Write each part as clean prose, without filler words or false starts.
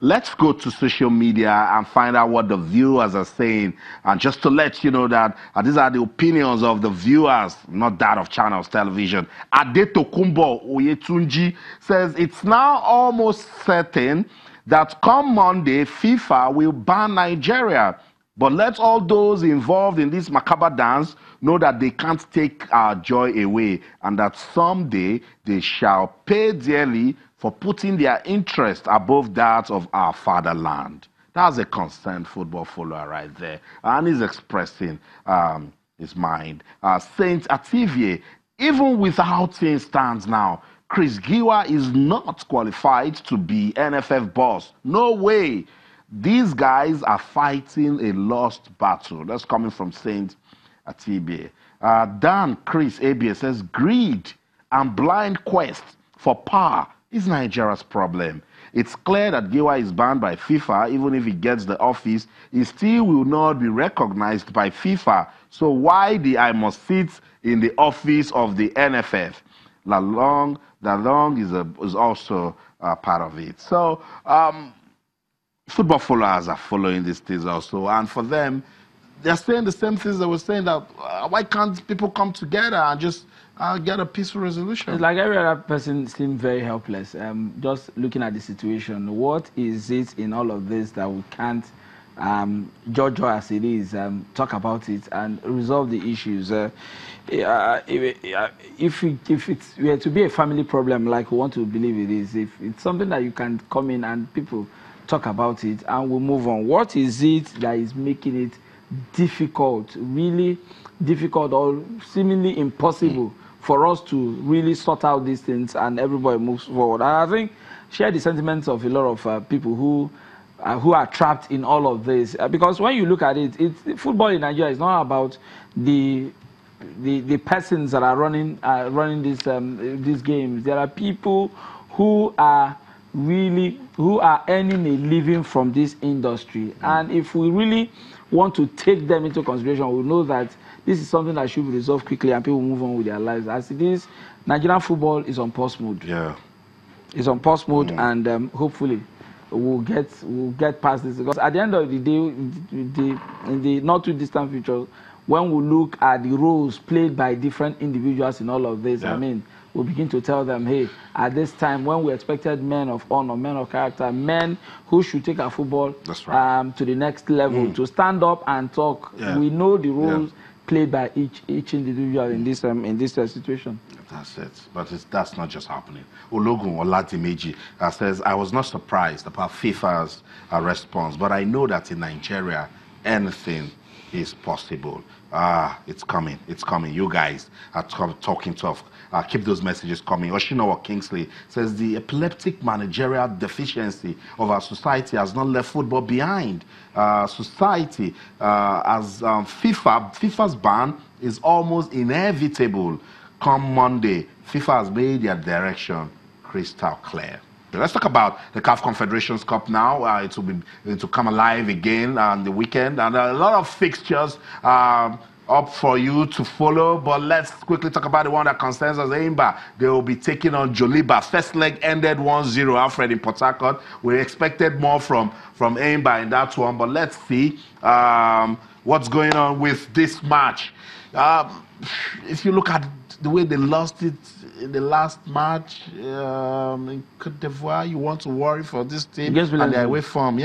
let's go to social media and find out what the viewers are saying. And just to let you know that these are the opinions of the viewers, not that of Channels Television. Adetokunbo Oyetunji says it's now almost certain that come Monday, FIFA will ban Nigeria. But let all those involved in this macabre dance know that they can't take our joy away, and that someday they shall pay dearly for putting their interest above that of our fatherland. That's a concerned football follower right there. And he's expressing his mind. Saint Ativie, even with how things stand now, Chris Giwa is not qualified to be NFF boss. No way. These guys are fighting a lost battle. That's coming from Saint Atibie. Dan Chris ABS says, greed and blind quest for power is Nigeria's problem. It's clear that Giwa is banned by FIFA. Even if he gets the office, he still will not be recognized by FIFA. So why I must sit in the office of the NFF? Lalong is also part of it. So, football followers are following these things also, and for them, they're saying the same things they were saying, that why can't people come together and just get a peaceful resolution? It's like every other person seemed very helpless. Just looking at the situation, what is it in all of this that we can't judge as it is, talk about it and resolve the issues? If it's were to be a family problem like we want to believe it is, if it's something that you can come in and people talk about it and we'll move on. What is it that is making it difficult, really difficult or seemingly impossible for us to really sort out these things and everybody moves forward? And I think share the sentiments of a lot of people who are trapped in all of this. Because when you look at it, football in Nigeria is not about the persons that are running these games. There are people who are earning a living from this industry, and if we really want to take them into consideration, we know that this is something that should be resolved quickly and people move on with their lives. As it is, Nigerian football is on pause mode. Yeah, it's on pause mode, and hopefully we'll get past this, because at the end of the day, in the not too distant future, when we look at the roles played by different individuals in all of this, I mean, we'll begin to tell them, hey, at this time when we expected men of honor, men of character, men who should take our football to the next level, to stand up and talk. We know the roles played by each individual in this situation. That's it. But that's not just happening. Ologun Oladimeji says, I was not surprised about FIFA's response, but I know that in Nigeria, anything is possible. It's coming. It's coming. You guys are talking tough. Keep those messages coming. Oshinowa Kingsley says the epileptic managerial deficiency of our society has not left football behind. Society, as FIFA's ban is almost inevitable. Come Monday, FIFA has made their direction crystal clear. Let's talk about the CAF Confederations Cup now. It will come alive again on the weekend, and a lot of fixtures up for you to follow. But let's quickly talk about the one that concerns us. Eimba, they will be taking on Joliba. First leg ended 1-0. Alfred in Port Harcourt. We expected more from Eimba in that one, but let's see what's going on with this match. If you look at the way they lost it in the last match in Cote d'Ivoire, you want to worry for this team and their away form,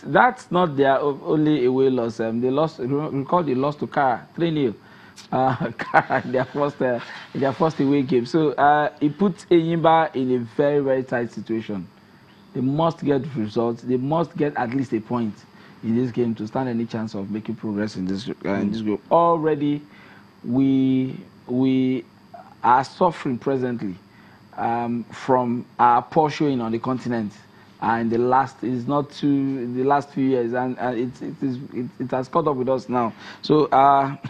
that's not their only away loss. They lost. Recall they lost to Kara 3-0. Their first away game. So it puts Enyimba in a very, very tight situation. They must get results. They must get at least a point in this game to stand any chance of making progress in this group. Already, we are suffering presently from our poor showing on the continent, and the last few years, and it has caught up with us now. So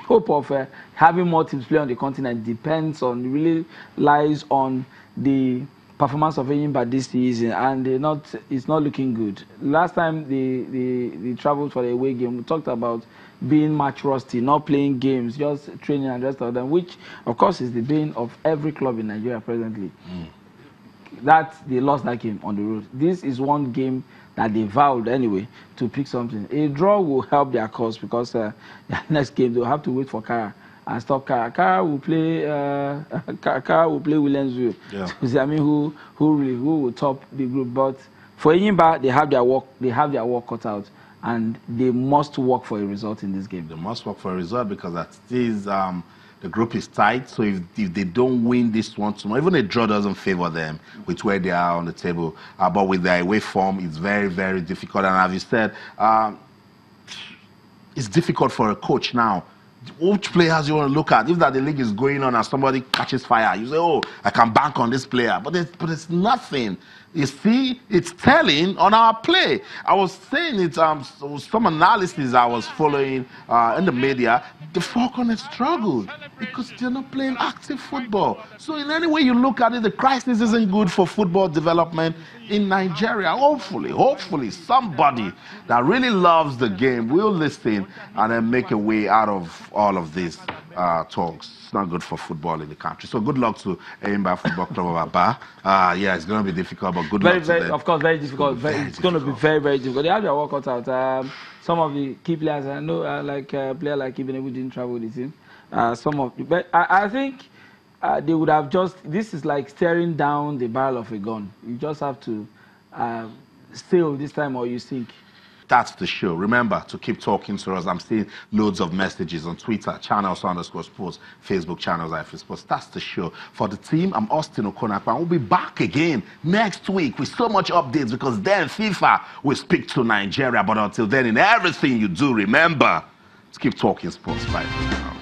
hope of having more teams play on the continent really lies on the performance of Enyimba this season, and it's not looking good. Last time they traveled for the away game, we talked about being match rusty, not playing games, just training and rest of them, which of course is the bane of every club in Nigeria presently. that they lost that game on the road. This is one game that they vowed anyway to pick something. A draw will help their cause because their next game they'll have to wait for Kara and stop Kara. Kara will play Williamsville. Yeah. So, I mean, who will top the group? But for Enyimba, they have their work cut out, and they must work for a result in this game. They must work for a result because that is the group is tight. So if they don't win this one tomorrow, even a draw doesn't favor them with where they are on the table. But with their away form, it's very, very difficult. And as you said, it's difficult for a coach now. Which players you want to look at? If that the league is going on and somebody catches fire, you say, "Oh, I can bank on this player," but it's nothing. You see, it's telling on our play. I was saying it. Some analysis I was following in the media. The Falcons struggled because they're not playing active football. So in any way you look at it, the crisis isn't good for football development in Nigeria. Hopefully, somebody that really loves the game will listen and then make a way out of all of these talks. It's not good for football in the country. So good luck to Enyimba Football Club of Aba. Yeah, it's going to be difficult, but good luck to them. Of course, very difficult. It's going to be very, very difficult. They have their work cut out. Some of the key players I know, like a player like Ibn who didn't travel with the team. But I think they would have just. This is like staring down the barrel of a gun. You just have to sail this time, or you sink. That's the show. Remember to keep talking to us. I'm seeing loads of messages on Twitter, channels_sports, Facebook channels, IFA Sports. That's the show. For the team, I'm Austin Okonakwa. We'll be back again next week with so much updates because then FIFA will speak to Nigeria. But until then, in everything you do, remember to keep talking sports. Bye for now.